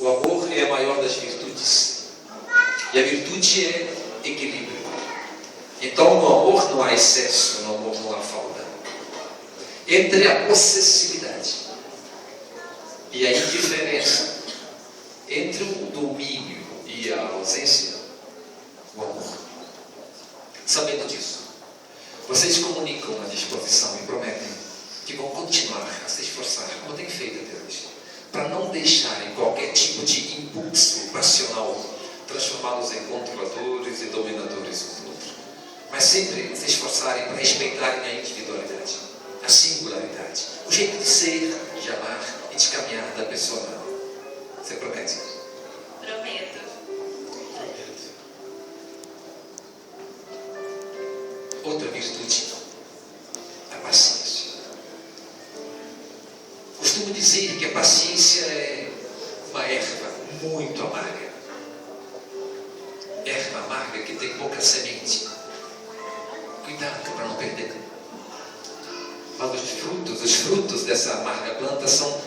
O amor é a maior das virtudes. E a virtude é equilíbrio. Então, no amor não há excesso, no amor não há falta. Entre a possessividade e a indiferença, entre o domínio e a ausência, o amor. Sabendo disso, vocês comunicam a disposição e prometem que vão continuar a se esforçar, como têm feito até hoje, para não deixarem qualquer tipo de impulso passional transformá-los em controladores e dominadores um do outro, mas sempre se esforçarem para respeitarem a individualidade, a singularidade, o jeito de ser, de amar e de caminhar da pessoa amada. Você promete? Prometo. Outra virtude, a paciência. Costumo dizer que a paciência é uma erva muito amarga. Erva amarga que tem pouca semente. Cuidado para não perder. Mas os frutos dessa amarga planta são